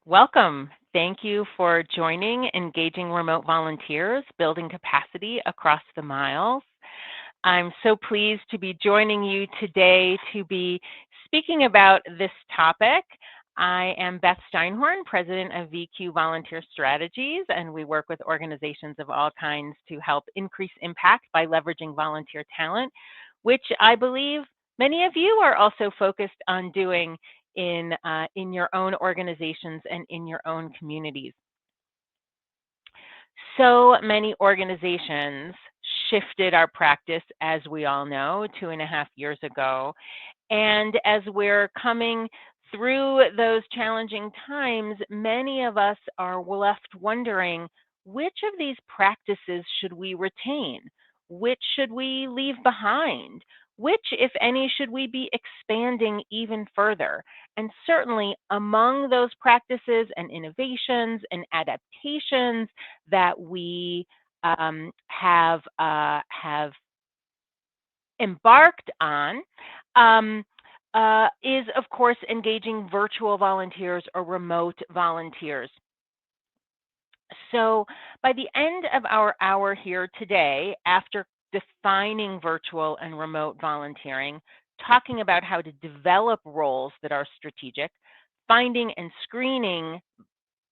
welcome. Thank you for joining Engaging Remote Volunteers, Building Capacity Across the Miles. I'm so pleased to be joining you today to be speaking about this topic. I am Beth Steinhorn, President of VQ Volunteer Strategies, and we work with organizations of all kinds to help increase impact by leveraging volunteer talent, which I believe many of you are also focused on doing in your own organizations and in your own communities. So many organizations shifted our practice, as we all know, 2.5 years ago. And as we're coming through those challenging times, many of us are left wondering, which of these practices should we retain? Which should we leave behind? Which, if any, should we be expanding even further? And certainly among those practices and innovations and adaptations that we have embarked on is, of course, engaging virtual volunteers or remote volunteers. So by the end of our hour here today, after defining virtual and remote volunteering, talking about how to develop roles that are strategic, finding and screening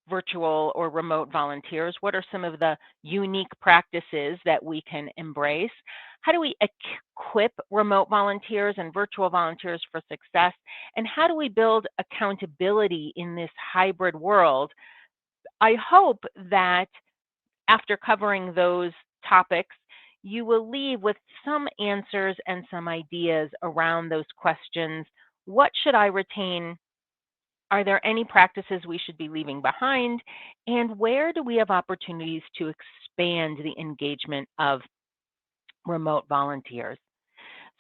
virtual or remote volunteers, what are some of the unique practices that we can embrace? How do we equip remote volunteers and virtual volunteers for success? And how do we build accountability in this hybrid world? I hope that after covering those topics, you will leave with some answers and some ideas around those questions. What should I retain? Are there any practices we should be leaving behind? And where do we have opportunities to expand the engagement of remote volunteers?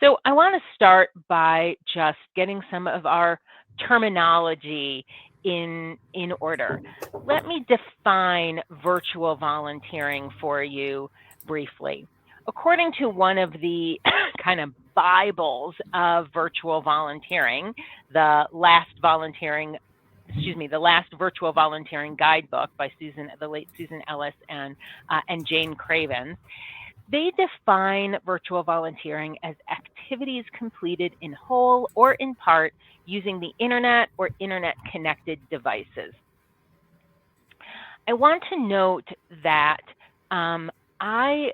So I want to start by just getting some of our terminology in order. Let me define virtual volunteering for you briefly. According to one of the kind of Bibles of virtual volunteering, the last virtual volunteering guidebook by the late Susan Ellis and Jane Craven. They define virtual volunteering as activities completed in whole or in part using the internet or internet-connected devices. I want to note that I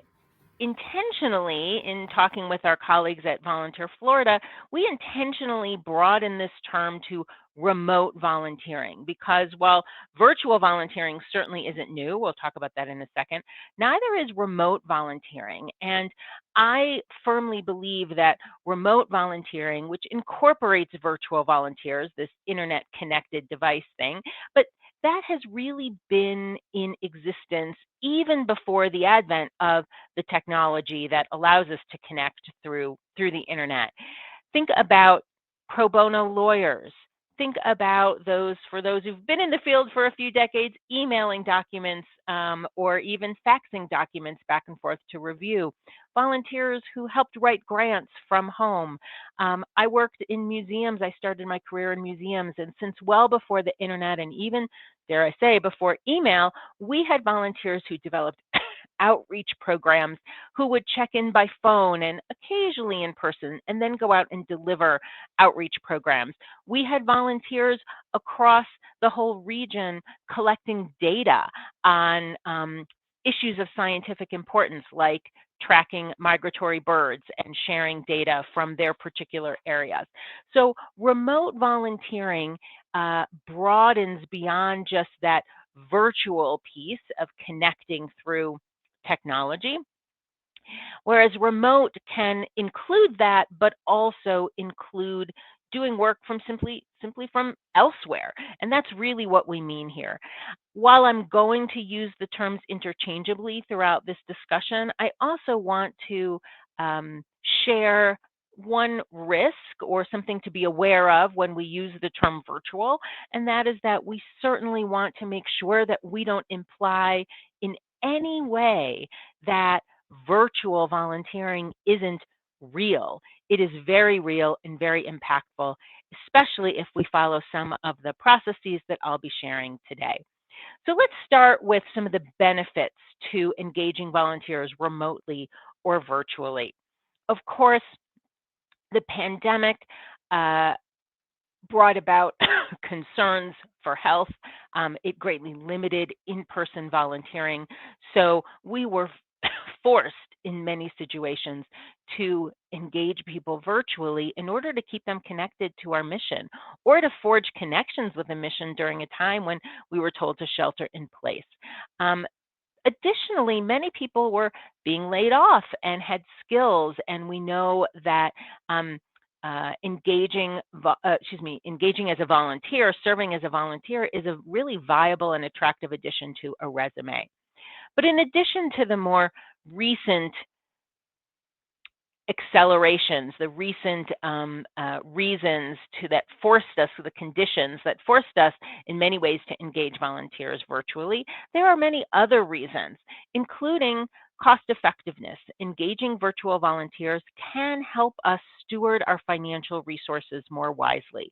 intentionally, in talking with our colleagues at Volunteer Florida, we intentionally broaden this term to remote volunteering because while virtual volunteering certainly isn't new, we'll talk about that in a second, neither is remote volunteering. And I firmly believe that remote volunteering, which incorporates virtual volunteers, this internet connected device thing, but that has really been in existence even before the advent of the technology that allows us to connect through the internet. Think about pro bono lawyers. Think about for those who've been in the field for a few decades, emailing documents or even faxing documents back and forth to review. Volunteers who helped write grants from home. I worked in museums. I started my career in museums, and since well before the internet and even, dare I say, before email, we had volunteers who developed outreach programs who would check in by phone and occasionally in person and then go out and deliver outreach programs. We had volunteers across the whole region collecting data on issues of scientific importance like tracking migratory birds and sharing data from their particular areas. So remote volunteering broadens beyond just that virtual piece of connecting through technology, whereas remote can include that, but also include doing work from simply from elsewhere. And that's really what we mean here. While I'm going to use the terms interchangeably throughout this discussion, I also want to share one risk or something to be aware of when we use the term virtual, and that is that we certainly want to make sure that we don't imply in any way that virtual volunteering isn't real. It is very real and very impactful, especially if we follow some of the processes that I'll be sharing today. So let's start with some of the benefits to engaging volunteers remotely or virtually. Of course, the pandemic uh, brought about concerns for health. It greatly limited in-person volunteering. So we were forced in many situations to engage people virtually in order to keep them connected to our mission or to forge connections with the mission during a time when we were told to shelter in place. Um, Additionally, many people were being laid off and had skills, and we know that engaging as a volunteer, serving as a volunteer, is a really viable and attractive addition to a resume. But in addition to the more recent accelerations, the recent reasons that forced us, the conditions that forced us in many ways to engage volunteers virtually, there are many other reasons, including cost effectiveness. Engaging virtual volunteers can help us steward our financial resources more wisely.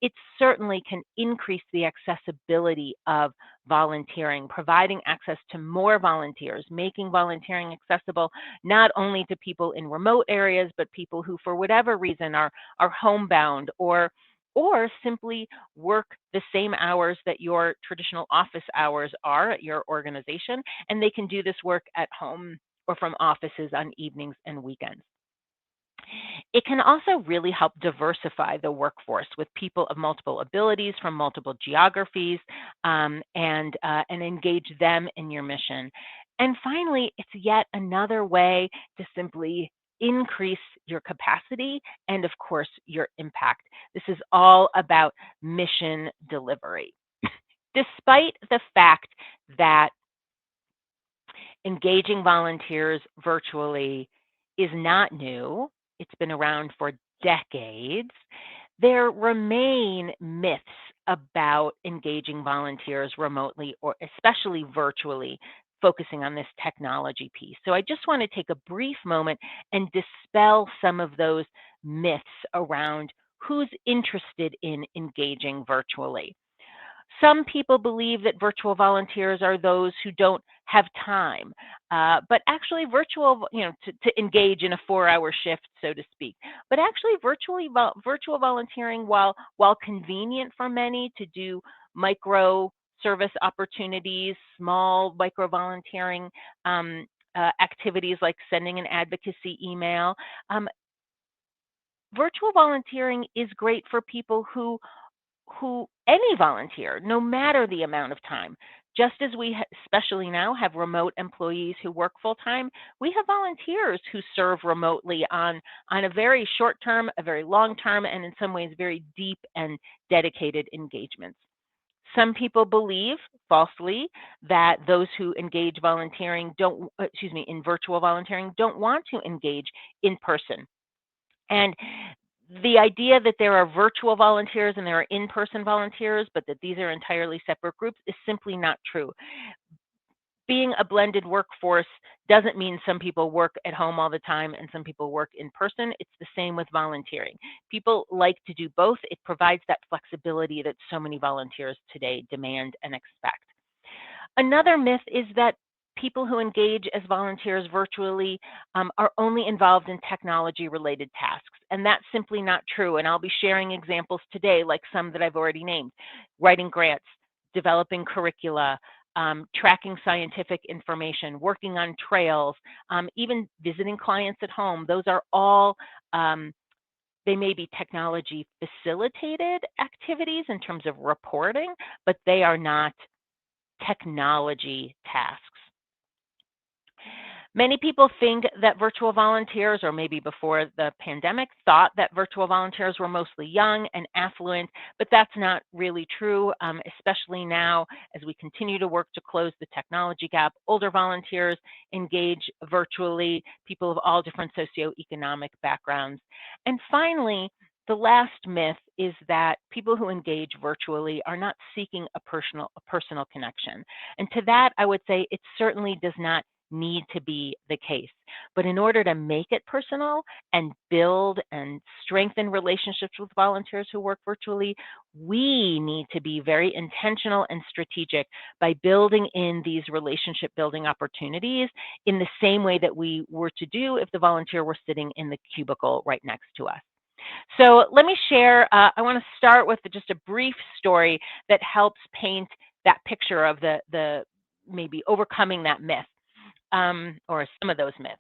It certainly can increase the accessibility of volunteering, providing access to more volunteers, making volunteering accessible not only to people in remote areas, but people who, for whatever reason, are homebound or simply work the same hours that your traditional office hours are at your organization, and they can do this work at home or from offices on evenings and weekends. It can also really help diversify the workforce with people of multiple abilities from multiple geographies, and engage them in your mission. And finally, it's yet another way to simply increase your capacity and, of course, your impact. This is all about mission delivery. Despite the fact that engaging volunteers virtually is not new, it's been around for decades, there remain myths about engaging volunteers remotely or especially virtually, focusing on this technology piece. So I just want to take a brief moment and dispel some of those myths around who's interested in engaging virtually. Some people believe that virtual volunteers are those who don't have time, but actually virtual, to engage in a 4-hour shift, so to speak. But actually virtual volunteering, while convenient for many to do micro service opportunities, small micro volunteering activities like sending an advocacy email, virtual volunteering is great for people who any volunteer, no matter the amount of time. Just as we especially now have remote employees who work full time, we have volunteers who serve remotely on a very short term, a very long term, and in some ways very deep and dedicated engagements. Some people believe falsely that those who engage volunteering in virtual volunteering don't want to engage in person. And the idea that there are virtual volunteers and there are in-person volunteers, but that these are entirely separate groups is simply not true. Being a blended workforce doesn't mean some people work at home all the time and some people work in person. It's the same with volunteering. People like to do both. It provides that flexibility that so many volunteers today demand and expect. Another myth is that people who engage as volunteers virtually are only involved in technology-related tasks, and that's simply not true. And I'll be sharing examples today, like some that I've already named: writing grants, developing curricula, tracking scientific information, working on trails, even visiting clients at home. Those are all they may be technology facilitated activities in terms of reporting, but they are not technology tasks. Many people think that virtual volunteers, or maybe before the pandemic, thought that virtual volunteers were mostly young and affluent, but that's not really true, especially now as we continue to work to close the technology gap. Older volunteers engage virtually, people of all different socioeconomic backgrounds. And finally, the last myth is that people who engage virtually are not seeking a personal connection. And to that, I would say it certainly does not need to be the case. But in order to make it personal and build and strengthen relationships with volunteers who work virtually, we need to be very intentional and strategic by building in these relationship building opportunities in the same way that we were to do if the volunteer were sitting in the cubicle right next to us. So let me share, I want to start with just a brief story that helps paint that picture of the maybe overcoming that myth, or some of those myths.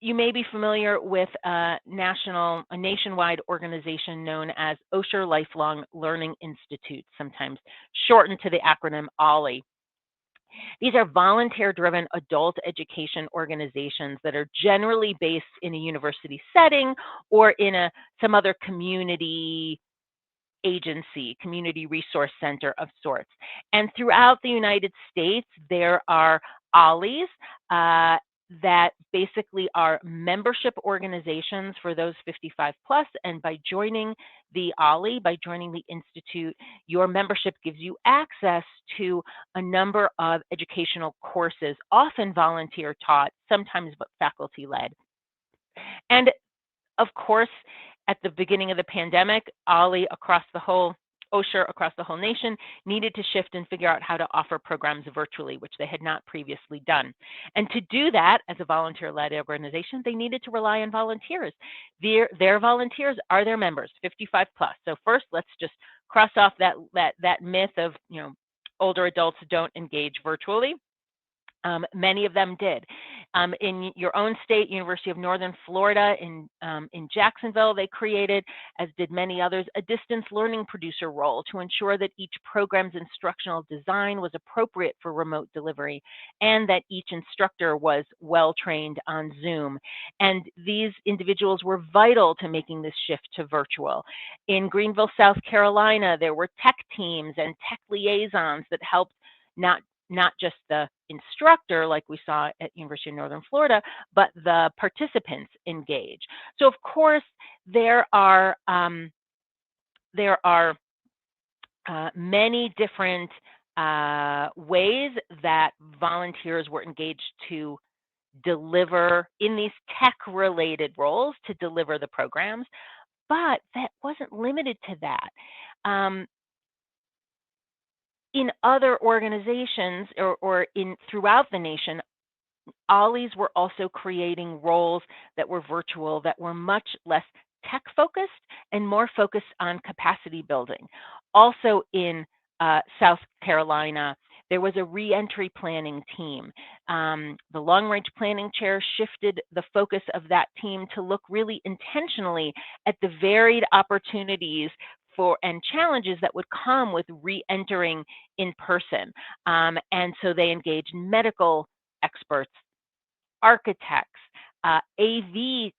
You may be familiar with a nationwide organization known as Osher Lifelong Learning Institute, sometimes shortened to the acronym OLLI. These are volunteer-driven adult education organizations that are generally based in a university setting or in some other community agency, community resource center of sorts. And throughout the United States, there are OLLIs that basically are membership organizations for those 55 plus. And by joining the OLLI, by joining the Institute, your membership gives you access to a number of educational courses, often volunteer taught, sometimes faculty led. And of course, at the beginning of the pandemic, OLLI across the whole Osher across the whole nation needed to shift and figure out how to offer programs virtually, which they had not previously done. And to do that, as a volunteer-led organization, they needed to rely on volunteers. Their volunteers are their members, 55 plus. So first, let's just cross off that myth of, older adults don't engage virtually. Many of them did. In your own state, University of Northern Florida in Jacksonville, they created, as did many others, a distance learning producer role to ensure that each program's instructional design was appropriate for remote delivery and that each instructor was well trained on Zoom. And these individuals were vital to making this shift to virtual. In Greenville, South Carolina, there were tech teams and tech liaisons that helped not just the instructor like we saw at University of Northern Florida, but the participants engage. So of course, there are many different ways that volunteers were engaged to deliver in these tech-related roles to deliver the programs, but that wasn't limited to that. In other organizations or throughout the nation, OLLIs were also creating roles that were virtual, that were much less tech focused and more focused on capacity building. Also in South Carolina, there was a reentry planning team. The long range planning chair shifted the focus of that team to look really intentionally at the varied opportunities and challenges that would come with re-entering in person. And so they engaged medical experts, architects, AV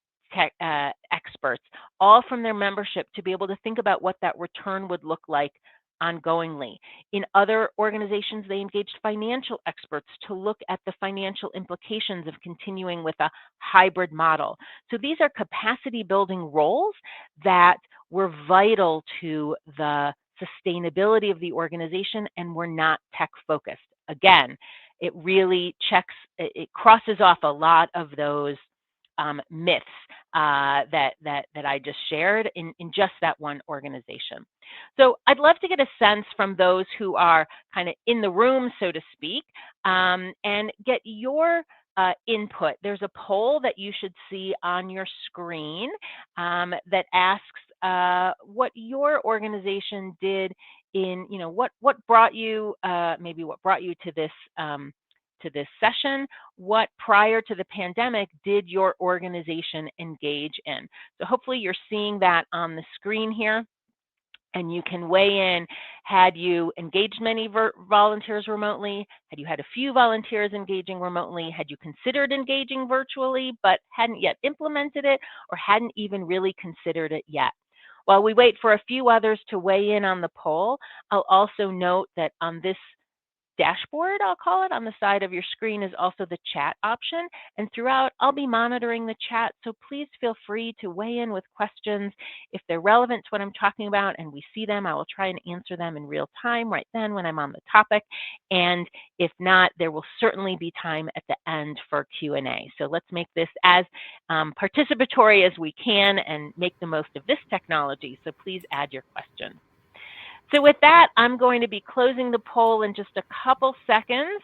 experts, all from their membership to be able to think about what that return would look like ongoingly. In other organizations, they engaged financial experts to look at the financial implications of continuing with a hybrid model. So these are capacity building roles that were vital to the sustainability of the organization and were not tech focused. Again, it really it crosses off a lot of those myths that I just shared in just that one organization. So I'd love to get a sense from those who are kind of in the room, so to speak, and get your input. There's a poll that you should see on your screen that asks what your organization did in, what brought you, maybe what brought you to this session, what prior to the pandemic did your organization engage in? So hopefully you're seeing that on the screen here. And you can weigh in, had you engaged many volunteers remotely? Had you had a few volunteers engaging remotely? Had you considered engaging virtually but hadn't yet implemented it or hadn't even really considered it yet? While we wait for a few others to weigh in on the poll, I'll also note that on this dashboard, I'll call it, on the side of your screen is also the chat option. And throughout, I'll be monitoring the chat. So please feel free to weigh in with questions. If they're relevant to what I'm talking about and we see them, I will try and answer them in real time right then when I'm on the topic. And if not, there will certainly be time at the end for Q&A. So let's make this as participatory as we can and make the most of this technology. So please add your questions. So with that, I'm going to be closing the poll in just a couple seconds.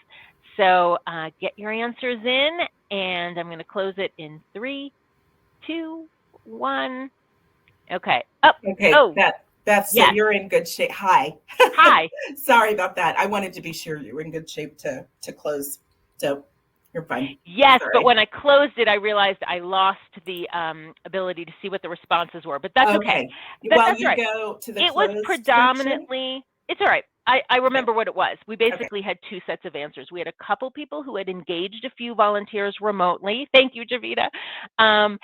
So get your answers in, and I'm going to close it in 3, 2, 1. Okay. Okay, Beth, so yes. you're in good shape. Hi. Hi. Sorry about that. I wanted to be sure you were in good shape to close. So you're fine. Yes, Sorry. but when I closed it, I realized I lost the ability to see what the responses were. But that's okay. That's You right. go to the It was closed predominantly, it's all right. I remember Okay. what it was. We basically had two sets of answers. We had a couple people who had engaged a few volunteers remotely. Thank you, Javita. And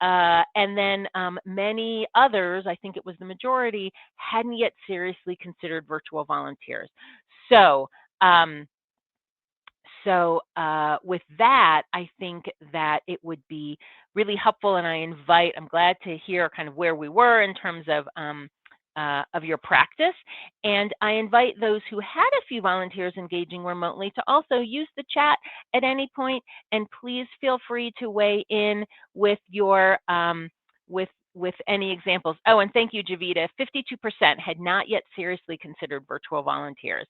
then many others, I think it was the majority, hadn't yet seriously considered virtual volunteers. So with that, I think that it would be really helpful, and I'm glad to hear kind of where we were in terms of your practice. And I invite those who had a few volunteers engaging remotely to also use the chat at any point, and please feel free to weigh in with your with any examples. Oh, and thank you, Javita. 52% had not yet seriously considered virtual volunteers.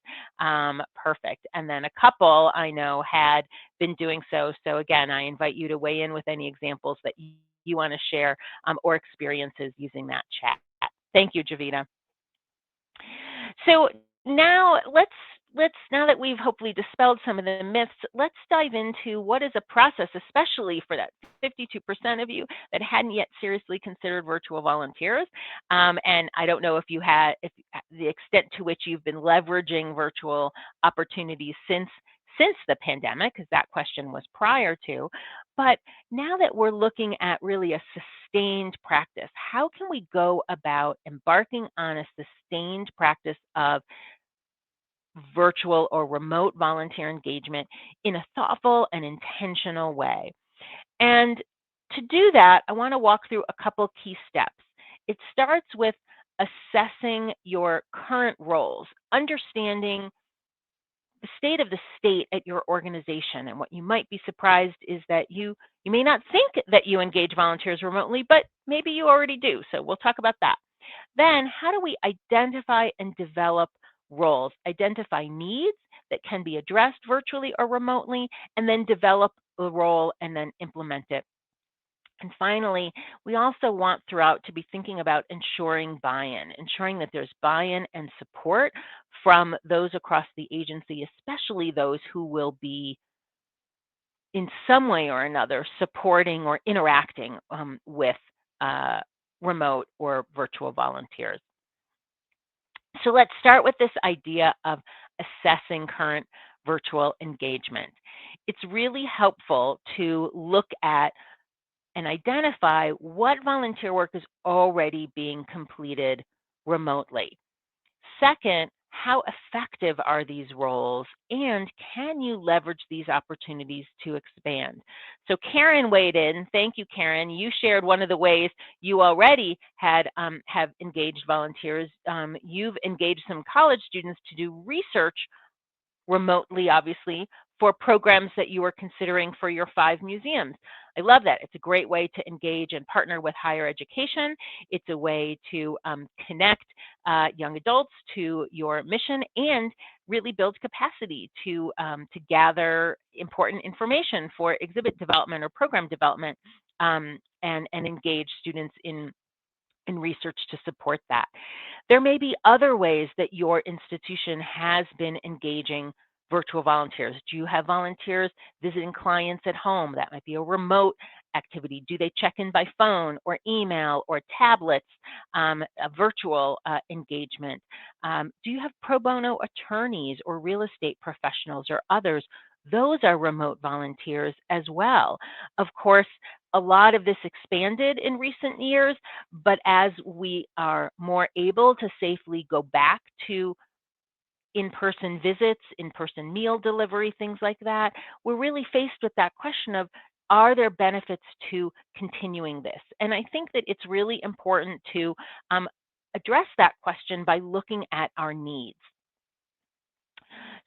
Perfect. And then a couple I know had been doing so. So again, I invite you to weigh in with any examples that you want to share or experiences using that chat. Thank you, Javita. So now now that we've hopefully dispelled some of the myths, let's dive into what is a process, especially for that 52% of you that hadn't yet seriously considered virtual volunteers. And I don't know if the extent to which you've been leveraging virtual opportunities since the pandemic, because that question was prior to. But now that we're looking at really a sustained practice, how can we go about embarking on a sustained practice of virtual or remote volunteer engagement in a thoughtful and intentional way? And to do that, I want to walk through a couple key steps. It starts with assessing your current roles, understanding the state of the state at your organization. And what you might be surprised is that you may not think that you engage volunteers remotely, but maybe you already do. So we'll talk about that. Then, how do we identify and develop roles, identify needs that can be addressed virtually or remotely, and then develop a role and then implement it? And finally, we also want throughout to be thinking about ensuring buy-in, ensuring that there's buy-in and support from those across the agency, especially those who will be in some way or another supporting or interacting with remote or virtual volunteers. So let's start with this idea of assessing current virtual engagement. It's really helpful to look at and identify what volunteer work is already being completed remotely. Second, how effective are these roles, and can you leverage these opportunities to expand? So Karen weighed in. Thank you, Karen. You shared one of the ways you already have engaged volunteers. You've engaged some college students to do research remotely, obviously, for programs that you are considering for your 5 museums. I love that. It's a great way to engage and partner with higher education. It's a way to connect young adults to your mission and really build capacity to gather important information for exhibit development or program development and engage students in research to support that. There may be other ways that your institution has been engaging virtual volunteers. Do you have volunteers visiting clients at home? That might be a remote activity. Do they check in by phone or email or tablets, a virtual engagement? Do you have pro bono attorneys or real estate professionals or others? Those are remote volunteers as well. Of course, a lot of this expanded in recent years, but as we are more able to safely go back to in-person visits, in-person meal delivery, things like that, we're really faced with that question of, are there benefits to continuing this? And I think that it's really important to address that question by looking at our needs.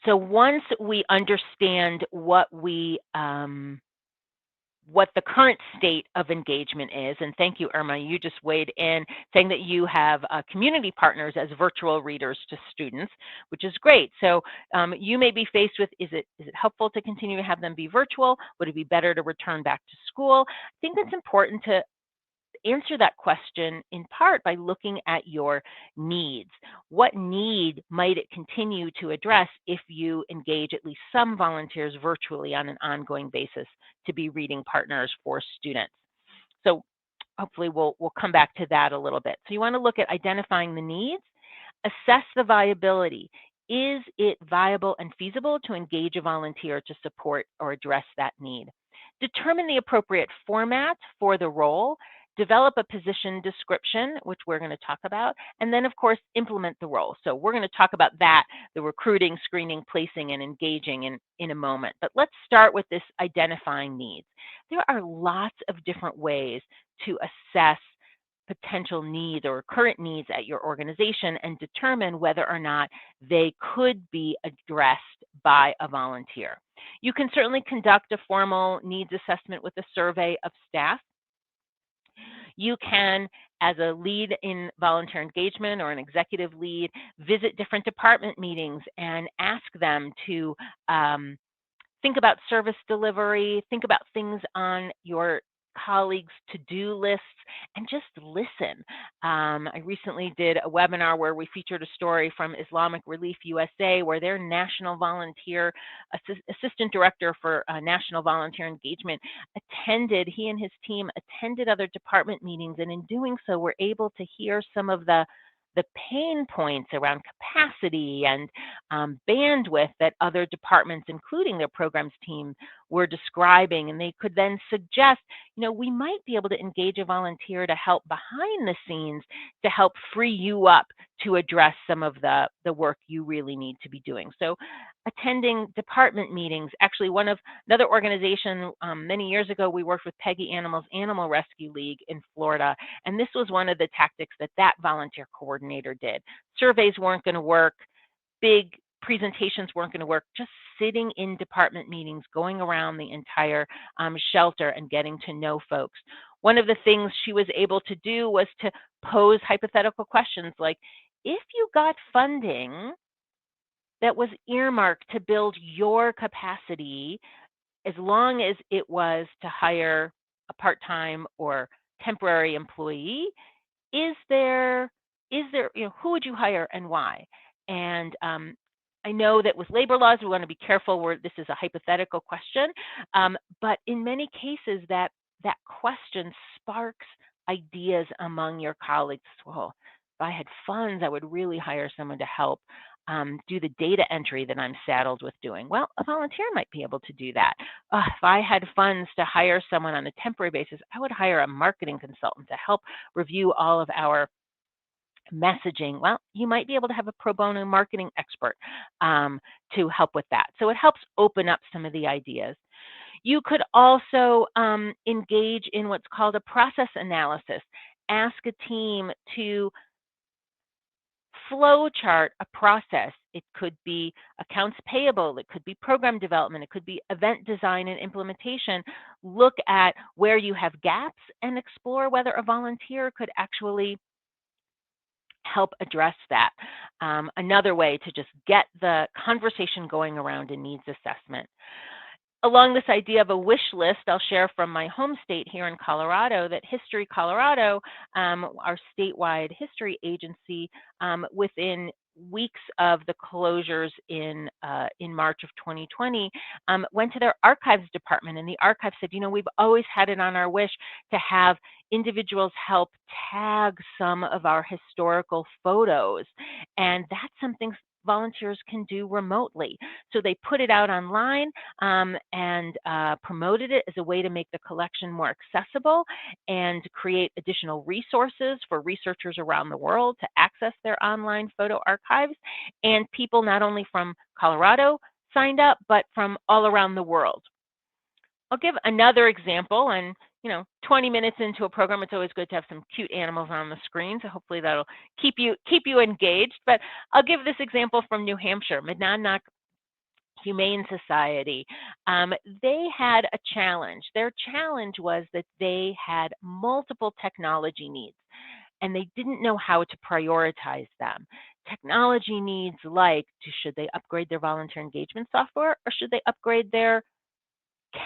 So once we understand what the current state of engagement is, and thank you, Irma, you just weighed in saying that you have community partners as virtual readers to students, which is great. So you may be faced with, is it helpful to continue to have them be virtual? Would it be better to return back to school? I think it's important to answer that question in part by looking at your needs. What need might it continue to address if you engage at least some volunteers virtually on an ongoing basis to be reading partners for students? So hopefully we'll come back to that a little bit. So you want to look at identifying the needs, assess the viability. Is it viable and feasible to engage a volunteer to support or address that need? Determine the appropriate format for the role. Develop a position description, which we're going to talk about, and then, of course, implement the role. So we're going to talk about that, the recruiting, screening, placing, and engaging in a moment. But let's start with this identifying needs. There are lots of different ways to assess potential needs or current needs at your organization and determine whether or not they could be addressed by a volunteer. You can certainly conduct a formal needs assessment with a survey of staff. You can, as a lead in volunteer engagement or an executive lead, visit different department meetings and ask them to think about service delivery, think about things on your colleagues' to-do lists, and just listen. I recently did a webinar where we featured a story from Islamic Relief USA, where their national volunteer assistant director for national volunteer engagement he and his team attended other department meetings, and in doing so were able to hear some of the pain points around capacity and bandwidth that other departments, including their programs team, were describing. And they could then suggest, we might be able to engage a volunteer to help behind the scenes to help free you up to address some of the work you really need to be doing. So attending department meetings, actually another organization many years ago, we worked with Peggy Animals Animal Rescue League in Florida, and this was one of the tactics that volunteer coordinator did. Surveys weren't going to work, big presentations weren't going to work, just sitting in department meetings, going around the entire shelter and getting to know folks. One of the things she was able to do was to pose hypothetical questions like, if you got funding that was earmarked to build your capacity, as long as it was to hire a part-time or temporary employee, who would you hire and why? And I know that with labor laws, we want to be careful where this is a hypothetical question, but in many cases that question sparks ideas among your colleagues. Well, if I had funds, I would really hire someone to help do the data entry that I'm saddled with doing. Well, a volunteer might be able to do that. If I had funds to hire someone on a temporary basis, I would hire a marketing consultant to help review all of our messaging. Well, you might be able to have a pro bono marketing expert to help with that. So it helps open up some of the ideas. You could also engage in what's called a process analysis. Ask a team to flow chart a process. It could be accounts payable, it could be program development, it could be event design and implementation. Look at where you have gaps and explore whether a volunteer could actually help address that. Another way to just get the conversation going around a needs assessment. Along this idea of a wish list, I'll share from my home state here in Colorado that History Colorado, our statewide history agency, within weeks of the closures in March of 2020, went to their archives department, and the archive said, we've always had it on our wish to have individuals help tag some of our historical photos, and that's something volunteers can do remotely. So they put it out online and promoted it as a way to make the collection more accessible and create additional resources for researchers around the world to access their online photo archives. And people not only from Colorado signed up, but from all around the world. I'll give another example, and 20 minutes into a program, it's always good to have some cute animals on the screen, so hopefully that'll keep you engaged. But I'll give this example from New Hampshire, Monadnock Humane Society. They had a challenge. Their challenge was that they had multiple technology needs, and they didn't know how to prioritize them. Technology needs like, should they upgrade their volunteer engagement software, or should they upgrade their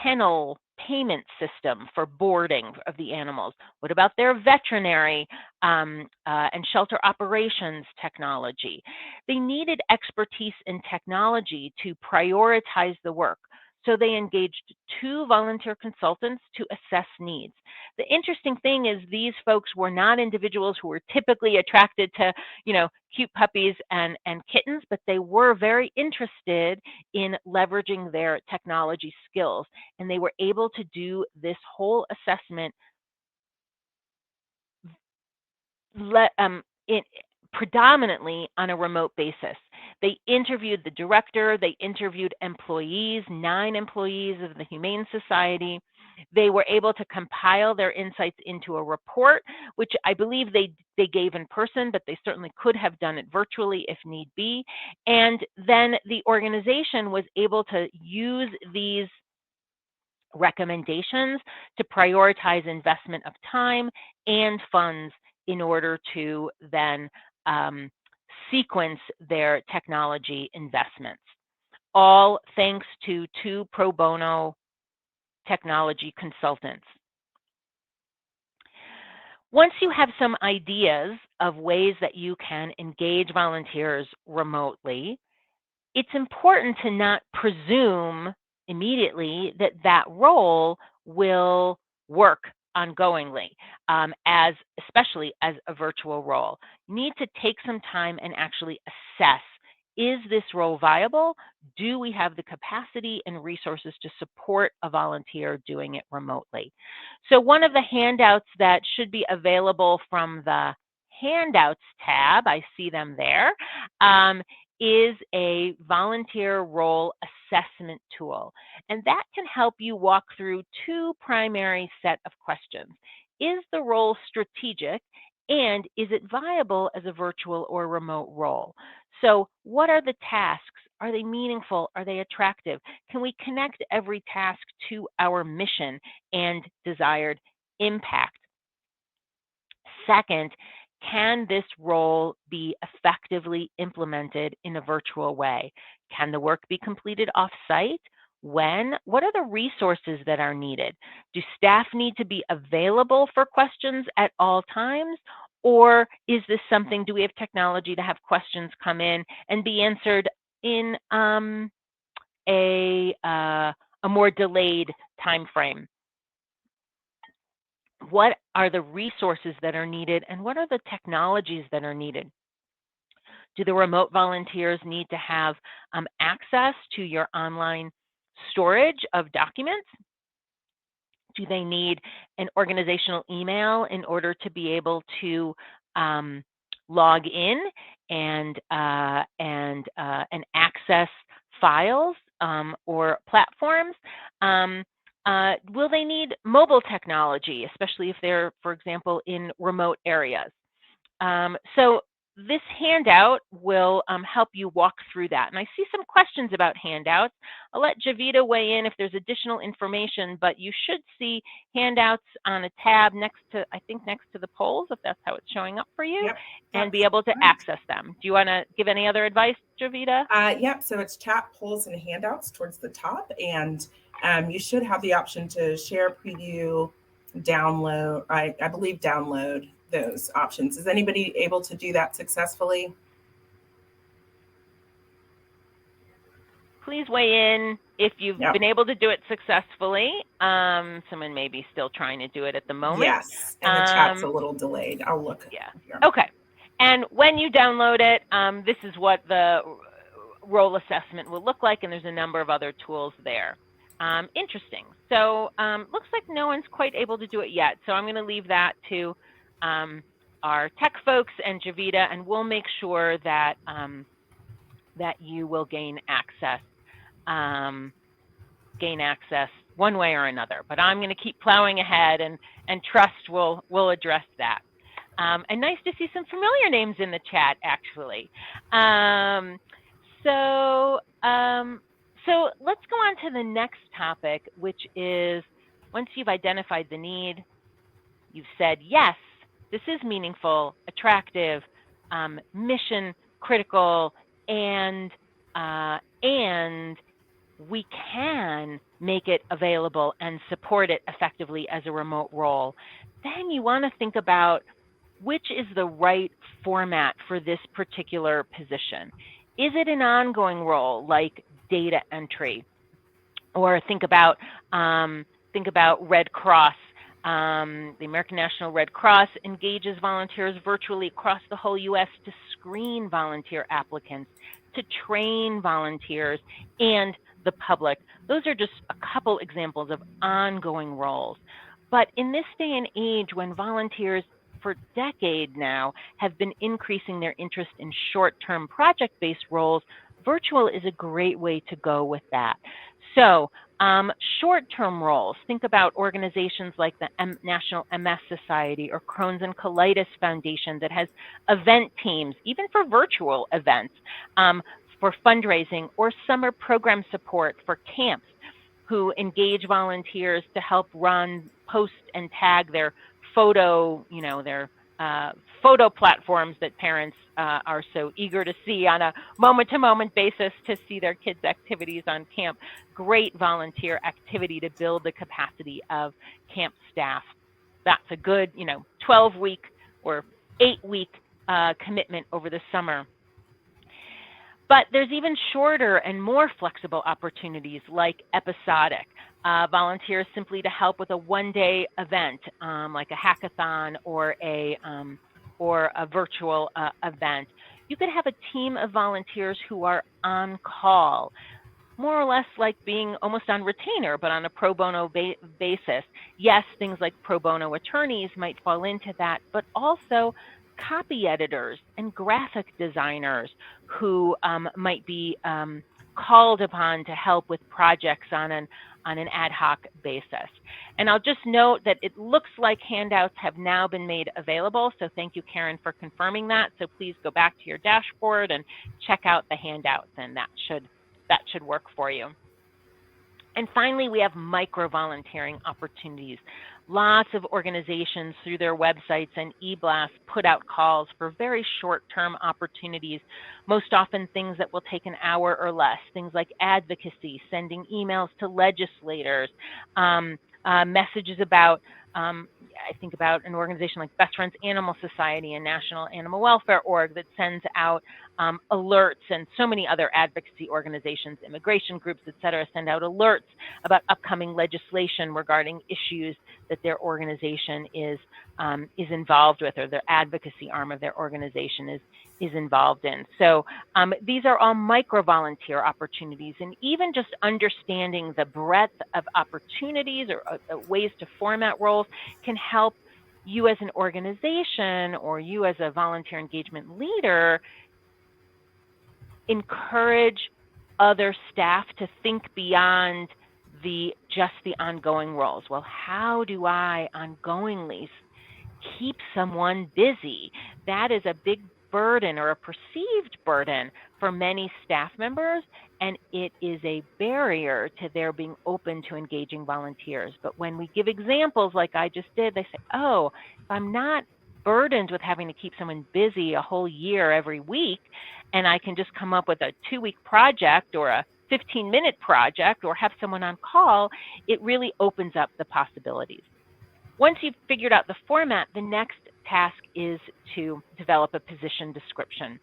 kennel payment system for boarding of the animals? What about their veterinary and shelter operations technology? They needed expertise in technology to prioritize the work. So they engaged 2 volunteer consultants to assess needs. The interesting thing is these folks were not individuals who were typically attracted to, cute puppies and kittens, but they were very interested in leveraging their technology skills. And they were able to do this whole assessment predominantly on a remote basis. They interviewed the director, they interviewed employees, 9 employees of the Humane Society. They were able to compile their insights into a report, which I believe they gave in person, but they certainly could have done it virtually if need be. And then the organization was able to use these recommendations to prioritize investment of time and funds in order to then sequence their technology investments, all thanks to 2 pro bono technology consultants. Once you have some ideas of ways that you can engage volunteers remotely, it's important to not presume immediately that that role will work ongoingly, especially as a virtual role. You need to take some time and actually assess, is this role viable? Do we have the capacity and resources to support a volunteer doing it remotely? So one of the handouts that should be available from the handouts tab, I see them there, is a volunteer role assessment tool. And that can help you walk through 2 primary set of questions. Is the role strategic, and is it viable as a virtual or remote role? So what are the tasks? Are they meaningful? Are they attractive? Can we connect every task to our mission and desired impact? Second, can this role be effectively implemented in a virtual way? Can the work be completed off-site? When? What are the resources that are needed? Do staff need to be available for questions at all times? Or is this something, do we have technology to have questions come in and be answered in a more delayed time frame? What are the resources that are needed, and what are the technologies that are needed? Do the remote volunteers need to have access to your online storage of documents? Do they need an organizational email in order to be able to log in and access files or platforms? Will they need mobile technology, especially if they're, for example, in remote areas? So this handout will help you walk through that. And I see some questions about handouts. I'll let Javita weigh in if there's additional information, but you should see handouts on a tab next to the polls, if that's how it's showing up for you, Yep, and be able to access them. Do you want to give any other advice, Javita? Yep, so it's chat, polls, and handouts towards the top, and you should have the option to share, preview, download, I believe download those options. Is anybody able to do that successfully? Please weigh in if you've been able to do it successfully. Someone may be still trying to do it at the moment. Yes, and the chat's a little delayed. I'll look. Yeah. Here. Okay. And when you download it, this is what the role assessment will look like, and there's a number of other tools there. Interesting. So looks like no one's quite able to do it yet. So I'm going to leave that to our tech folks and Javita, and we'll make sure that that you will gain access one way or another. But I'm going to keep plowing ahead, and trust we'll address that. And nice to see some familiar names in the chat, actually. So let's go on to the next topic, which is, once you've identified the need, you've said, yes, this is meaningful, attractive, mission critical, and we can make it available and support it effectively as a remote role. Then you want to think about which is the right format for this particular position. Is it an ongoing role like data entry? Or think about Red Cross. The American National Red Cross engages volunteers virtually across the whole U.S. to screen volunteer applicants, to train volunteers and the public. Those are just a couple examples of ongoing roles. But in this day and age, when volunteers for decades now have been increasing their interest in short-term project-based roles, virtual is a great way to go with that. So short-term roles, think about organizations like the National MS Society or Crohn's and Colitis Foundation that has event teams, even for virtual events, for fundraising, or summer program support for camps who engage volunteers to help run, post, and tag their photo, their photo platforms that parents are so eager to see on a moment-to-moment basis to see their kids' activities on camp. Great volunteer activity to build the capacity of camp staff. That's a good, 12-week or 8-week commitment over the summer. But there's even shorter and more flexible opportunities like episodic. Volunteers simply to help with a one-day event, like a hackathon or a virtual event. You could have a team of volunteers who are on call, more or less like being almost on retainer, but on a pro bono basis. Yes, things like pro bono attorneys might fall into that, but also copy editors and graphic designers who might be called upon to help with projects on an ad hoc basis. And I'll just note that it looks like handouts have now been made available. So thank you, Karen, for confirming that. So please go back to your dashboard and check out the handouts, and that should work for you. And finally, we have micro-volunteering opportunities. Lots of organizations through their websites and e-blasts put out calls for very short-term opportunities, most often things that will take an hour or less, things like advocacy, sending emails to legislators, messages about, I think about an organization like Best Friends Animal Society and National Animal Welfare Org that sends out alerts, and so many other advocacy organizations, immigration groups, et cetera, send out alerts about upcoming legislation regarding issues that their organization is involved with, or their advocacy arm of their organization is involved in. So these are all micro-volunteer opportunities, and even just understanding the breadth of opportunities or ways to format roles can help you as an organization or you as a volunteer engagement leader encourage other staff to think beyond just the ongoing roles. Well, how do I ongoingly keep someone busy? That is a big burden, or a perceived burden, for many staff members, and it is a barrier to their being open to engaging volunteers. But when we give examples like I just did, they say, oh, if I'm not burdened with having to keep someone busy a whole year every week, and I can just come up with a 2-week project or a 15-minute project or have someone on call, it really opens up the possibilities. Once you've figured out the format, the next task is to develop a position description.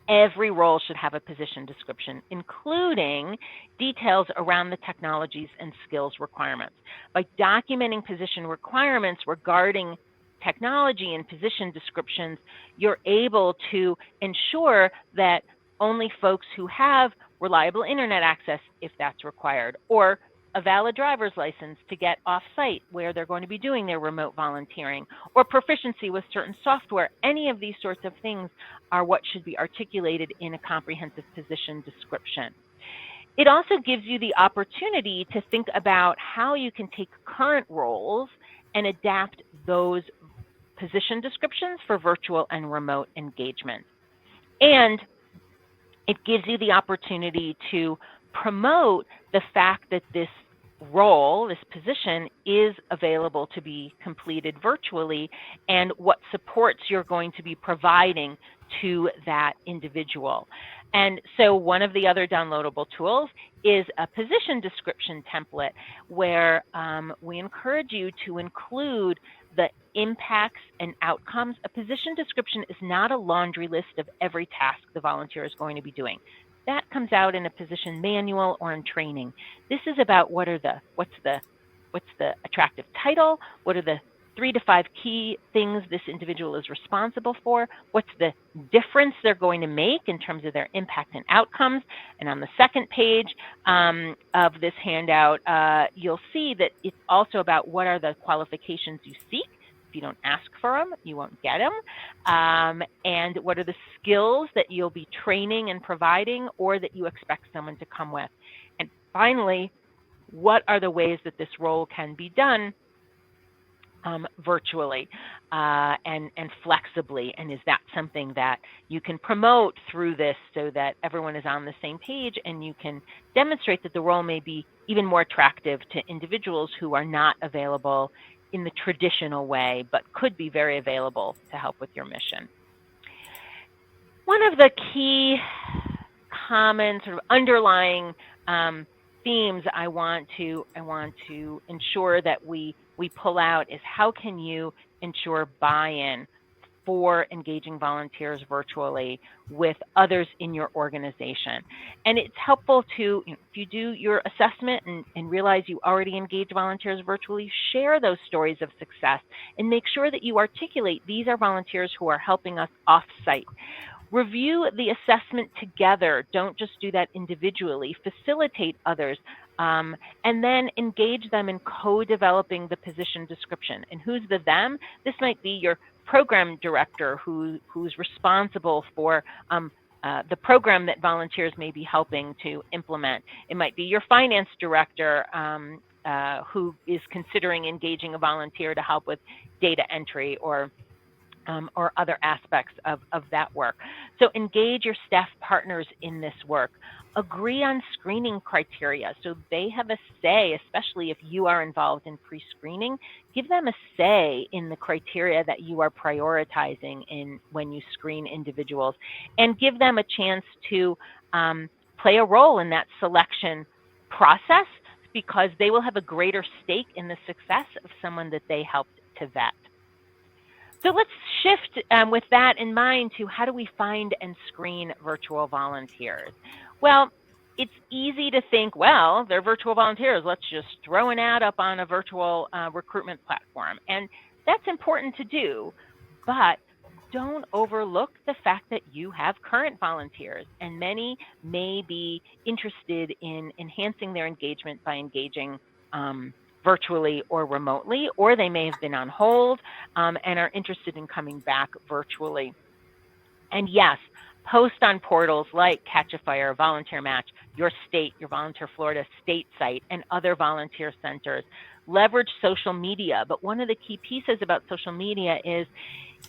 Every role should have a position description, including details around the technologies and skills requirements. By documenting position requirements regarding technology and position descriptions, you're able to ensure that only folks who have reliable internet access if that's required, or a valid driver's license to get off-site where they're going to be doing their remote volunteering, or proficiency with certain software. Any of these sorts of things are what should be articulated in a comprehensive position description. It also gives you the opportunity to think about how you can take current roles and adapt those position descriptions for virtual and remote engagement. And it gives you the opportunity to promote the fact that this role, this position, is available to be completed virtually, and what supports you're going to be providing to that individual. And so one of the other downloadable tools is a position description template, where we encourage you to include the impacts and outcomes. A position description is not a laundry list of every task the volunteer is going to be doing. That comes out in a position manual or in training. This is about what's the attractive title, what are the 3 to 5 key things this individual is responsible for, what's the difference they're going to make in terms of their impact and outcomes. And on the second page of this handout, you'll see that it's also about what are the qualifications you seek. If you don't ask for them, you won't get them. And what are the skills that you'll be training and providing, or that you expect someone to come with. And finally, what are the ways that this role can be done virtually and flexibly, and is that something that you can promote through this so that everyone is on the same page, and you can demonstrate that the role may be even more attractive to individuals who are not available in the traditional way, but could be very available to help with your mission. One of the key common sort of underlying themes I want to ensure that we pull out is, how can you ensure buy-in for engaging volunteers virtually with others in your organization? And it's helpful to, if you do your assessment and realize you already engage volunteers virtually, share those stories of success and make sure that you articulate these are volunteers who are helping us off-site. Review the assessment together. Don't just do that individually. Facilitate others. And then engage them in co-developing the position description. And who's the them? This might be your program director who's responsible for the program that volunteers may be helping to implement. It might be your finance director who is considering engaging a volunteer to help with data entry or other aspects of that work. So engage your staff partners in this work. Agree on screening criteria so they have a say, especially if you are involved in pre-screening. Give them a say in the criteria that you are prioritizing in when you screen individuals, and give them a chance to play a role in that selection process, because they will have a greater stake in the success of someone that they helped to vet. So let's shift with that in mind to, how do we find and screen virtual volunteers? Well, it's easy to think, well, they're virtual volunteers, let's just throw an ad up on a virtual recruitment platform. And that's important to do, but don't overlook the fact that you have current volunteers, and many may be interested in enhancing their engagement by engaging virtually or remotely, or they may have been on hold and are interested in coming back virtually. And yes, post on portals like Catch a Fire, Volunteer Match, your state, your Volunteer Florida state site, and other volunteer centers. Leverage social media, but one of the key pieces about social media is,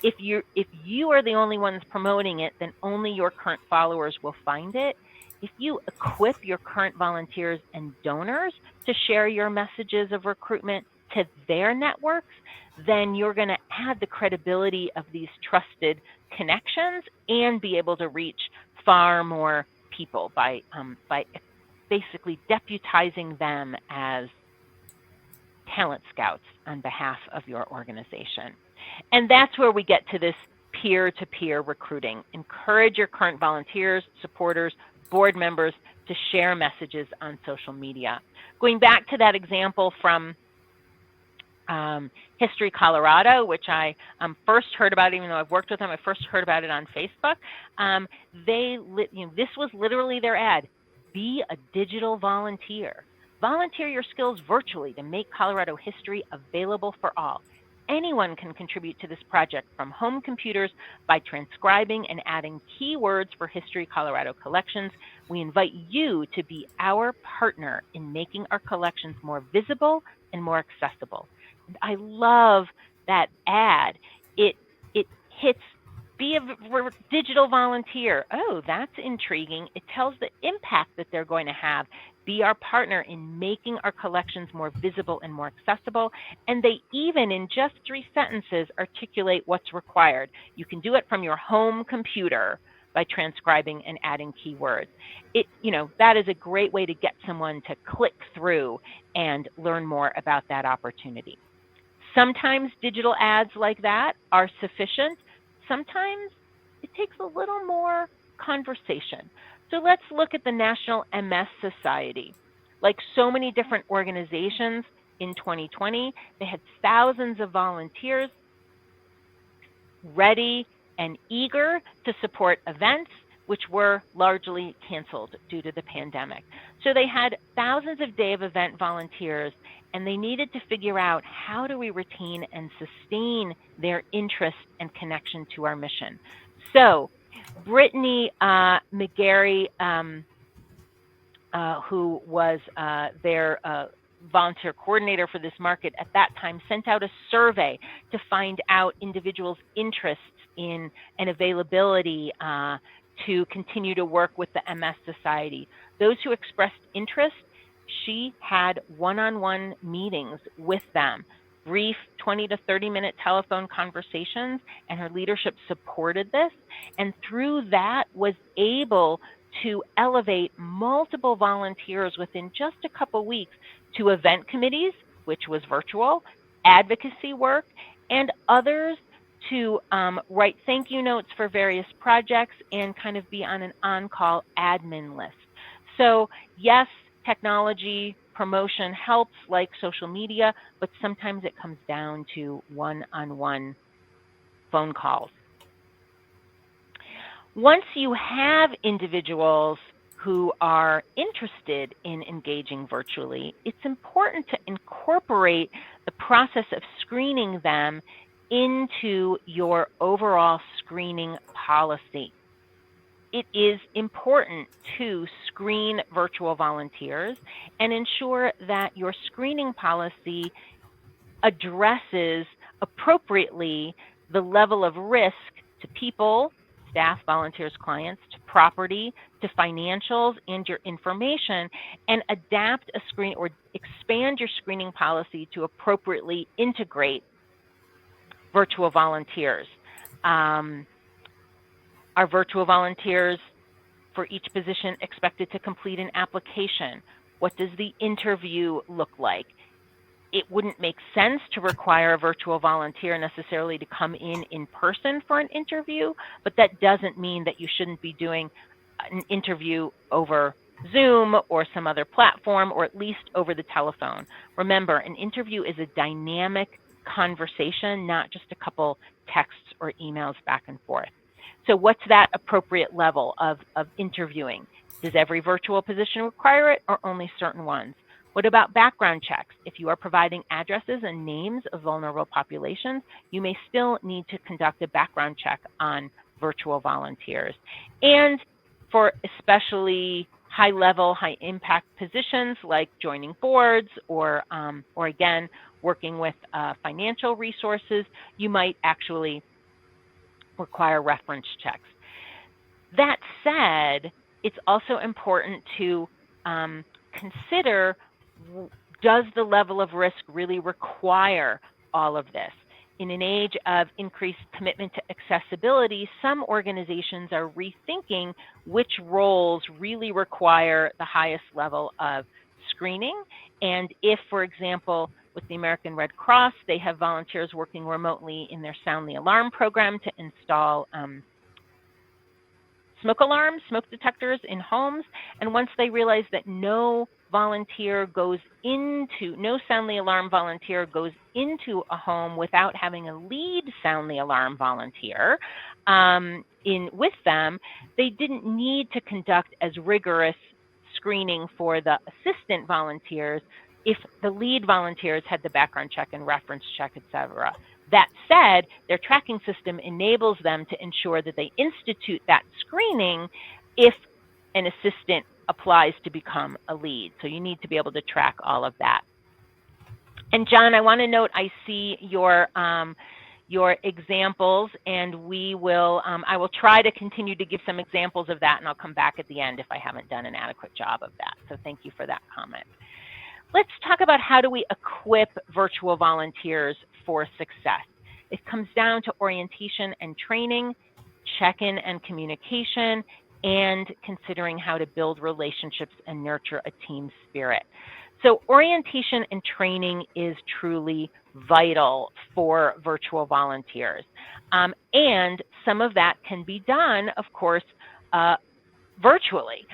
if you are the only ones promoting it, then only your current followers will find it. If you equip your current volunteers and donors to share your messages of recruitment to their networks, then you're going to add the credibility of these trusted connections and be able to reach far more people by basically deputizing them as talent scouts on behalf of your organization. And that's where we get to this peer-to-peer recruiting. Encourage your current volunteers, supporters, board members to share messages on social media. Going back to that example from History Colorado, which I first heard about, even though I've worked with them, I first heard about it on Facebook. This was literally their ad: be a digital volunteer. Volunteer your skills virtually to make Colorado history available for all. Anyone can contribute to this project from home computers by transcribing and adding keywords for History Colorado collections. We invite you to be our partner in making our collections more visible and more accessible. And I love that ad. It hits be a digital volunteer. Oh, that's intriguing. It tells the impact that they're going to have. Be our partner in making our collections more visible and more accessible. And they even, in just 3 sentences, articulate what's required. You can do it from your home computer by transcribing and adding keywords. That is a great way to get someone to click through and learn more about that opportunity. Sometimes digital ads like that are sufficient. Sometimes it takes a little more conversation. So let's look at the National MS Society. Like so many different organizations in 2020, they had thousands of volunteers ready and eager to support events which were largely canceled due to the pandemic. So they had thousands of day of event volunteers, and they needed to figure out, how do we retain and sustain their interest and connection to our mission? So Brittany McGarry, who was their volunteer coordinator for this market at that time, sent out a survey to find out individuals' interests in and availability to continue to work with the MS Society. Those who expressed interest, she had one-on-one meetings with them, brief 20 to 30-minute telephone conversations, and her leadership supported this, and through that was able to elevate multiple volunteers within just a couple weeks to event committees, which was virtual, advocacy work, and others to write thank you notes for various projects and kind of be on an on-call admin list. So yes, technology promotion helps, like social media, but sometimes it comes down to one-on-one phone calls. Once you have individuals who are interested in engaging virtually, it's important to incorporate the process of screening them into your overall screening policy. It is important to screen virtual volunteers and ensure that your screening policy addresses appropriately the level of risk to people, staff, volunteers, clients, to property, to financials, and your information, and adapt a screen or expand your screening policy to appropriately integrate virtual volunteers. Are virtual volunteers for each position expected to complete an application? What does the interview look like? It wouldn't make sense to require a virtual volunteer necessarily to come in person for an interview, but that doesn't mean that you shouldn't be doing an interview over Zoom or some other platform, or at least over the telephone. Remember, an interview is a dynamic conversation, not just a couple texts or emails back and forth. So what's that appropriate level of interviewing? Does every virtual position require it, or only certain ones? What about background checks? If you are providing addresses and names of vulnerable populations, you may still need to conduct a background check on virtual volunteers. And for especially high-level, high-impact positions like joining boards or again, working with financial resources, you might actually require reference checks. That said, it's also important to consider, does the level of risk really require all of this? In an age of increased commitment to accessibility, some organizations are rethinking which roles really require the highest level of screening. And if, for example, with the American Red Cross, they have volunteers working remotely in their Sound the Alarm program to install smoke alarms, smoke detectors in homes. And once they realize that no volunteer goes into, no sound the alarm volunteer goes into a home without having a lead sound the alarm volunteer with them, they didn't need to conduct as rigorous screening for the assistant volunteers if the lead volunteers had the background check and reference check, etc. That said, their tracking system enables them to ensure that they institute that screening if an assistant applies to become a lead. So you need to be able to track all of that. And John, I want to note, I see your examples, and I will try to continue to give some examples of that, and I'll come back at the end if I haven't done an adequate job of that. So thank you for that comment. Let's talk about how do we equip virtual volunteers for success. It comes down to orientation and training, check-in and communication, and considering how to build relationships and nurture a team spirit. So orientation and training is truly vital for virtual volunteers. And some of that can be done, of course, virtually.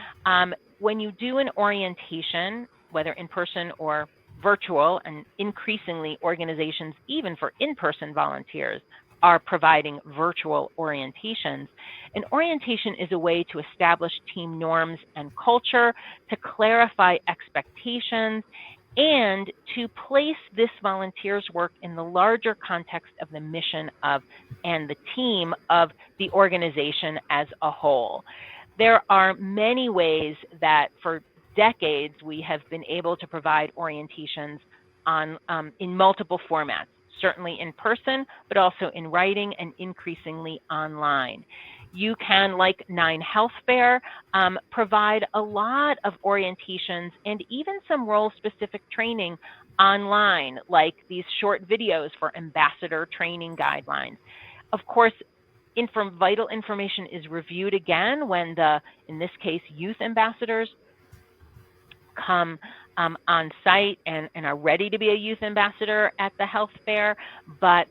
When you do an orientation, whether in person or virtual, and increasingly organizations, even for in-person volunteers, are providing virtual orientations. An orientation is a way to establish team norms and culture, to clarify expectations, and to place this volunteer's work in the larger context of the mission of and the team of the organization as a whole. There are many ways that for decades we have been able to provide orientations in multiple formats, certainly in person, but also in writing and increasingly online. You can, like 9 Health Fair, provide a lot of orientations and even some role-specific training online, like these short videos for ambassador training guidelines. Of course, vital information is reviewed again when in this case, youth ambassadors come on site and are ready to be a youth ambassador at the health fair, but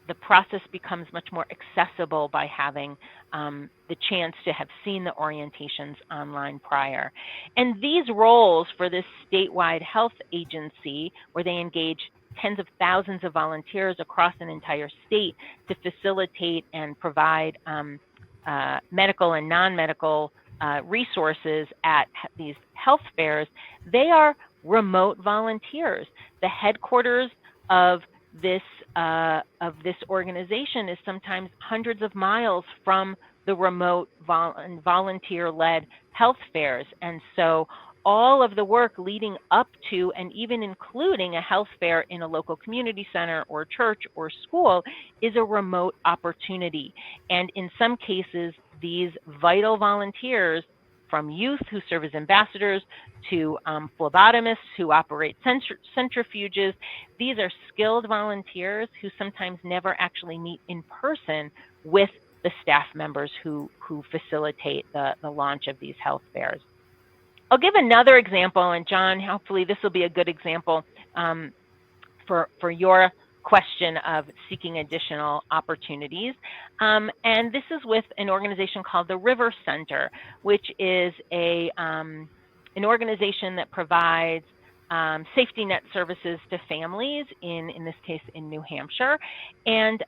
the process becomes much more accessible by having the chance to have seen the orientations online prior. And these roles for this statewide health agency, where they engage tens of thousands of volunteers across an entire state to facilitate and provide medical and non-medical resources at these health fairs, they are remote volunteers. The headquarters of this organization is sometimes hundreds of miles from the remote volunteer-led health fairs. And so all of the work leading up to and even including a health fair in a local community center or church or school is a remote opportunity. And in some cases, these vital volunteers, from youth who serve as ambassadors to phlebotomists who operate centrifuges, these are skilled volunteers who sometimes never actually meet in person with the staff members who facilitate the launch of these health fairs. I'll give another example, and John, hopefully this will be a good example for your question of seeking additional opportunities. And this is with an organization called the River Center, which is an organization that provides safety net services to families in this case in New Hampshire. And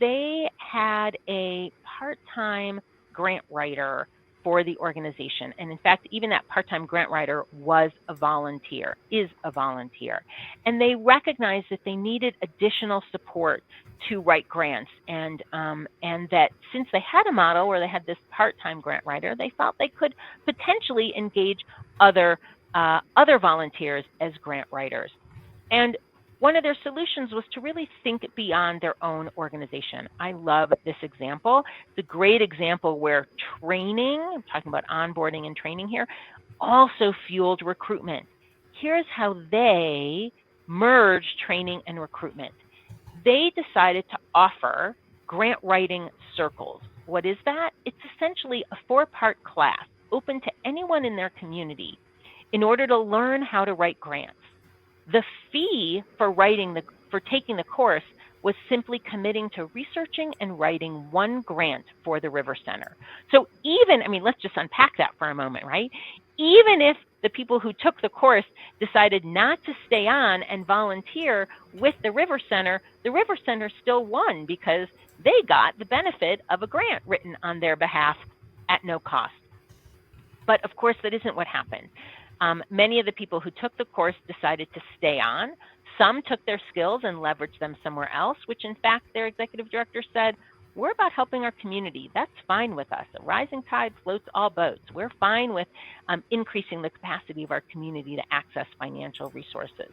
they had a part-time grant writer for the organization. And in fact, even that part-time grant writer is a volunteer. And they recognized that they needed additional support to write grants. And that since they had a model where they had this part-time grant writer, they thought they could potentially engage other volunteers as grant writers. And one of their solutions was to really think beyond their own organization. I love this example. It's a great example where training, I'm talking about onboarding and training here, also fueled recruitment. Here's how they merged training and recruitment. They decided to offer grant writing circles. What is that? It's essentially a 4-part class open to anyone in their community in order to learn how to write grants. The fee for taking the course was simply committing to researching and writing one grant for the River Center. So even, I mean, let's just unpack that for a moment, right? Even if the people who took the course decided not to stay on and volunteer with the River Center still won because they got the benefit of a grant written on their behalf at no cost. But of course, that isn't what happened. Many of the people who took the course decided to stay on. Some took their skills and leveraged them somewhere else, which in fact their executive director said, we're about helping our community. That's fine with us. A rising tide floats all boats. We're fine with increasing the capacity of our community to access financial resources.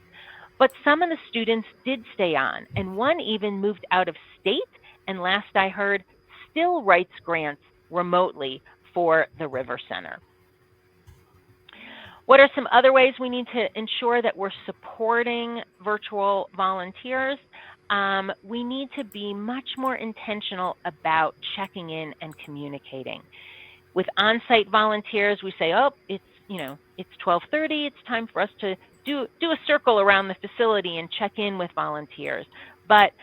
But some of the students did stay on, and one even moved out of state, and last I heard, still writes grants remotely for the River Center. What are some other ways we need to ensure that we're supporting virtual volunteers? We need to be much more intentional about checking in and communicating. With on-site volunteers, we say, oh, it's 12:30, it's time for us to do a circle around the facility and check in with volunteers. But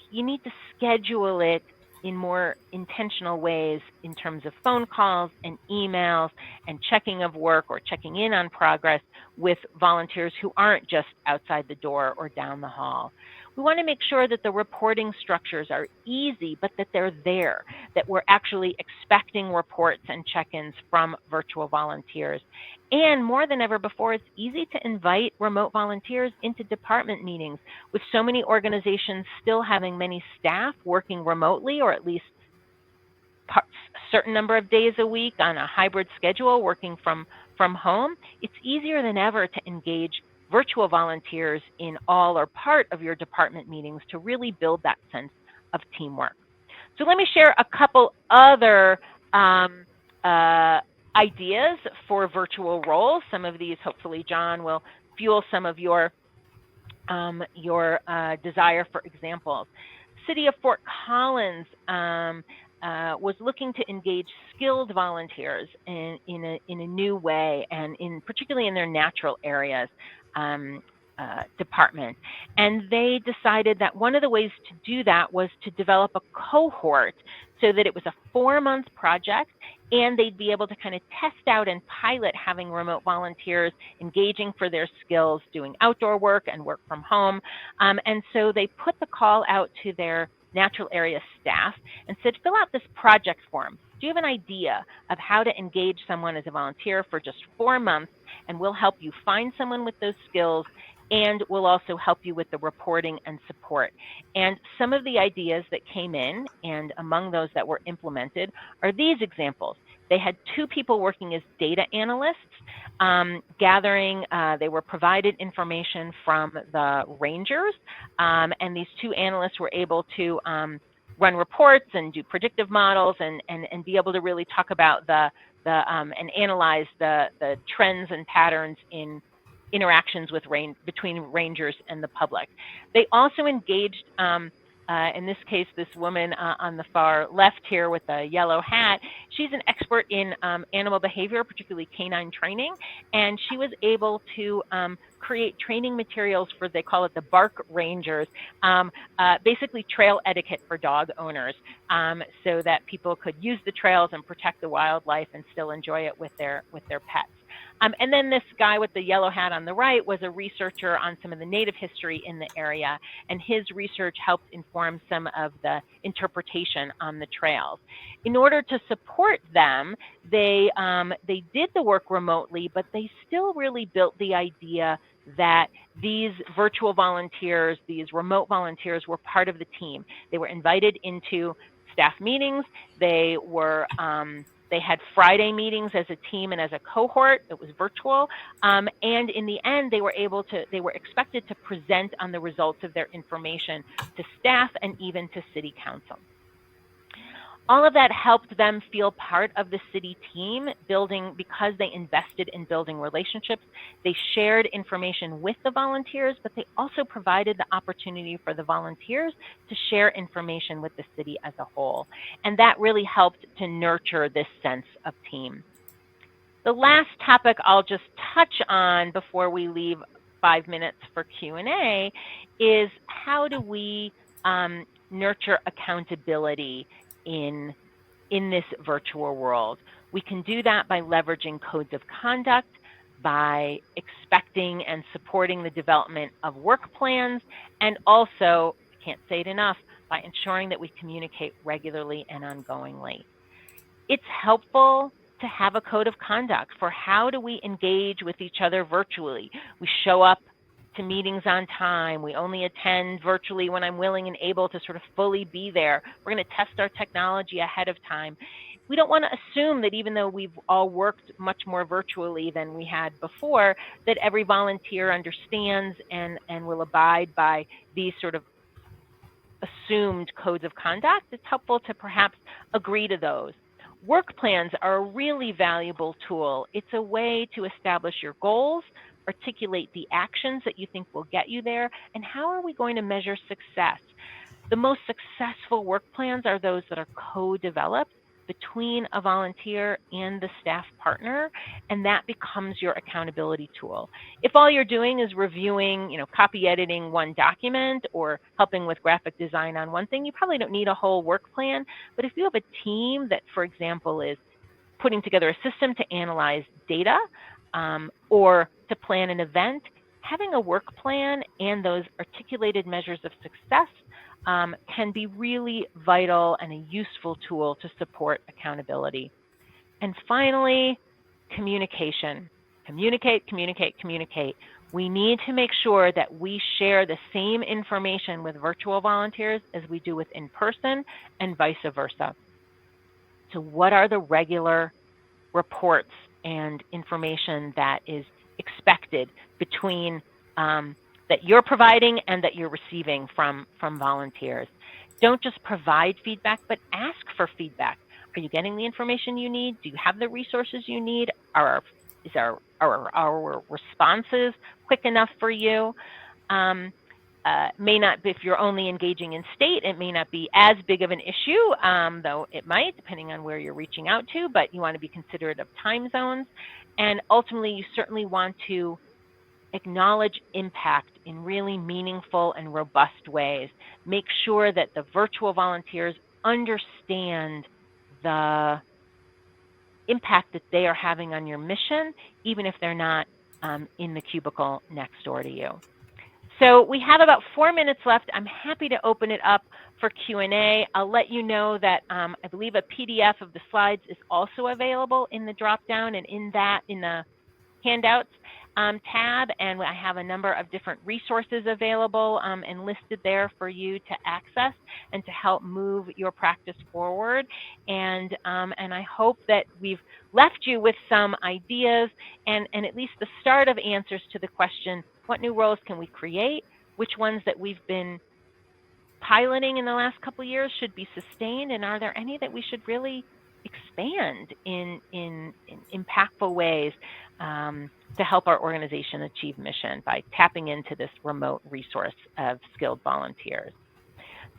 you need to schedule it in more intentional ways in terms of phone calls and emails and checking of work or checking in on progress with volunteers who aren't just outside the door or down the hall. We want to make sure that the reporting structures are easy, but that they're there, that we're actually expecting reports and check-ins from virtual volunteers. And more than ever before, it's easy to invite remote volunteers into department meetings, with so many organizations still having many staff working remotely, or at least a certain number of days a week on a hybrid schedule working from home. It's easier than ever to engage virtual volunteers in all or part of your department meetings to really build that sense of teamwork. So let me share a couple other ideas for virtual roles. Some of these, hopefully, John, will fuel some of your desire for examples. City of Fort Collins was looking to engage skilled volunteers in a new way, and particularly in their natural areas department. And they decided that one of the ways to do that was to develop a cohort so that it was a 4-month project, and they'd be able to kind of test out and pilot having remote volunteers engaging for their skills, doing outdoor work and work from home. And so they put the call out to their natural area staff and said, fill out this project form. Do you have an idea of how to engage someone as a volunteer for just 4 months? And we'll help you find someone with those skills, and we'll also help you with the reporting and support. And some of the ideas that came in, and among those that were implemented, are these examples. They had 2 people working as data analysts, gathering, they were provided information from the rangers, and these 2 analysts were able to run reports and do predictive models and be able to really talk about and analyze the trends and patterns in interactions between rangers and the public. They also engaged, in this case, this woman on the far left here with the yellow hat. She's an expert in animal behavior, particularly canine training, and she was able to create training materials for, they call it the Bark Rangers, basically trail etiquette for dog owners, so that people could use the trails and protect the wildlife and still enjoy it with their pets. And then this guy with the yellow hat on the right was a researcher on some of the native history in the area, and his research helped inform some of the interpretation on the trails. In order to support them, they did the work remotely, but they still really built the idea that these virtual volunteers, these remote volunteers, were part of the team. They were invited into staff meetings. They had Friday meetings as a team and as a cohort. It was virtual. And in the end, they were expected to present on the results of their information to staff and even to city council. All of that helped them feel part of the city team, because they invested in building relationships. They shared information with the volunteers, but they also provided the opportunity for the volunteers to share information with the city as a whole. And that really helped to nurture this sense of team. The last topic I'll just touch on before we leave 5 minutes for Q&A is how do we nurture accountability in this virtual world? We can do that by leveraging codes of conduct, by expecting and supporting the development of work plans, and also, I can't say it enough, by ensuring that we communicate regularly and ongoingly. It's helpful to have a code of conduct for how do we engage with each other virtually. We show up to meetings on time. We only attend virtually when I'm willing and able to sort of fully be there. We're going to test our technology ahead of time. We don't want to assume that even though we've all worked much more virtually than we had before, that every volunteer understands and will abide by these sort of assumed codes of conduct. It's helpful to perhaps agree to those. Work plans are a really valuable tool. It's a way to establish your goals, articulate the actions that you think will get you there, and how are we going to measure success? The most successful work plans are those that are co-developed between a volunteer and the staff partner, and that becomes your accountability tool. If all you're doing is reviewing, copy editing one document or helping with graphic design on one thing, you probably don't need a whole work plan. But if you have a team that, for example, is putting together a system to analyze data or to plan an event, having a work plan and those articulated measures of success can be really vital and a useful tool to support accountability. And finally, communication. Communicate, communicate, communicate. We need to make sure that we share the same information with virtual volunteers as we do with in-person and vice versa. So what are the regular reports and information that is expected between that you're providing and that you're receiving from volunteers? Don't just provide feedback, but ask for feedback. Are you getting the information you need? Do you have the resources you need? Are our responses quick enough for you? May not be, if you're only engaging in state, it may not be as big of an issue, though it might, depending on where you're reaching out to, but you want to be considerate of time zones. And ultimately, you certainly want to acknowledge impact in really meaningful and robust ways. Make sure that the virtual volunteers understand the impact that they are having on your mission, even if they're not in the cubicle next door to you. So we have about 4 minutes left. I'm happy to open it up for Q&A. I'll let you know that I believe a PDF of the slides is also available in the drop-down and in the handouts tab, and I have a number of different resources available and listed there for you to access and to help move your practice forward. And I hope that we've left you with some ideas and at least the start of answers to the question, what new roles can we create? Which ones that we've been piloting in the last couple of years should be sustained? And are there any that we should really expand in impactful ways to help our organization achieve mission by tapping into this remote resource of skilled volunteers?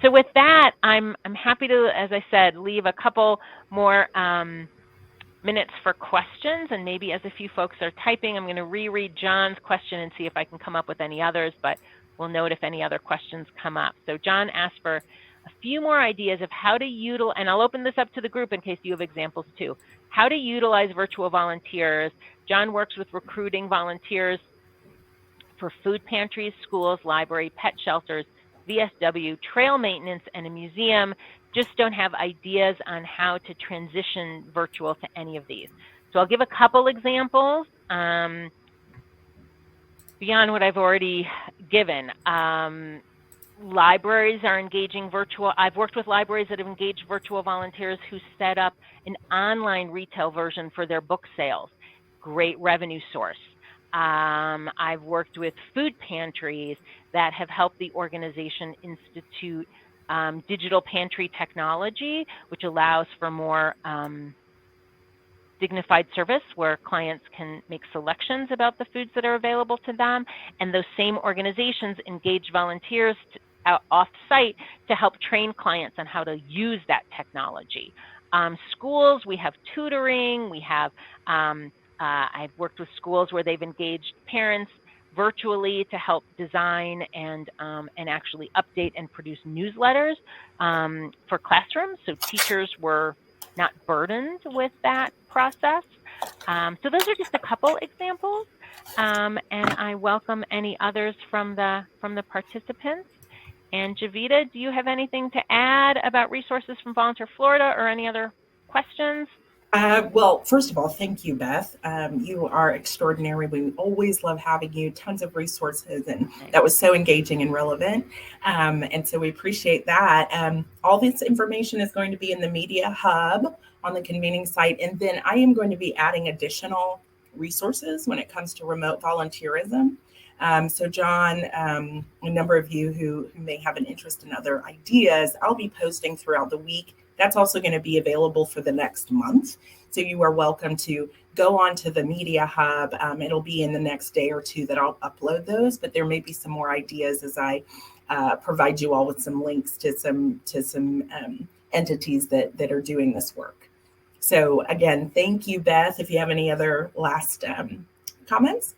So with that, I'm happy to, as I said, leave a couple more minutes for questions, and maybe as a few folks are typing, I'm going to reread John's question and see if I can come up with any others, but we'll note if any other questions come up. So John asked for a few more ideas of how to utilize, and I'll open this up to the group in case you have examples too, how to utilize virtual volunteers. John works with recruiting volunteers for food pantries, schools, library, pet shelters, VSW, trail maintenance, and a museum. Just don't have ideas on how to transition virtual to any of these. So I'll give a couple examples beyond what I've already given. Libraries are engaging virtual. I've worked with libraries that have engaged virtual volunteers who set up an online retail version for their book sales. Great revenue source. I've worked with food pantries that have helped the organization institute digital pantry technology, which allows for more dignified service where clients can make selections about the foods that are available to them. And those same organizations engage volunteers off-site to help train clients on how to use that technology. Schools, we have tutoring, we have, I've worked with schools where they've engaged parents virtually to help design and actually update and produce newsletters for classrooms, so teachers were not burdened with that process. So those are just a couple examples, and I welcome any others from the participants. And Javita, do you have anything to add about resources from Volunteer Florida or any other questions? Well, first of all, thank you, Beth. You are extraordinary. We always love having you. Tons of resources, and that was so engaging and relevant. And so we appreciate that. All this information is going to be in the Media Hub on the convening site. And then I am going to be adding additional resources when it comes to remote volunteerism. So John, a number of you who may have an interest in other ideas, I'll be posting throughout the week. That's also going to be available for the next month. So you are welcome to go on to the Media Hub. It'll be in the next day or two that I'll upload those, but there may be some more ideas as I provide you all with some links to some entities that are doing this work. So again, thank you, Beth. If you have any other last comments?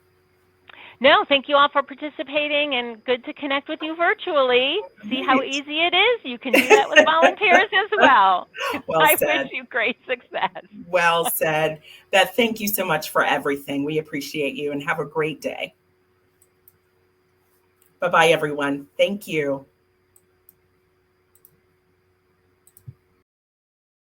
No, thank you all for participating, and good to connect with you virtually. See how easy it is? You can do that with volunteers as well. I wish you great success. Well said. Beth, thank you so much for everything. We appreciate you, and have a great day. Bye-bye, everyone. Thank you.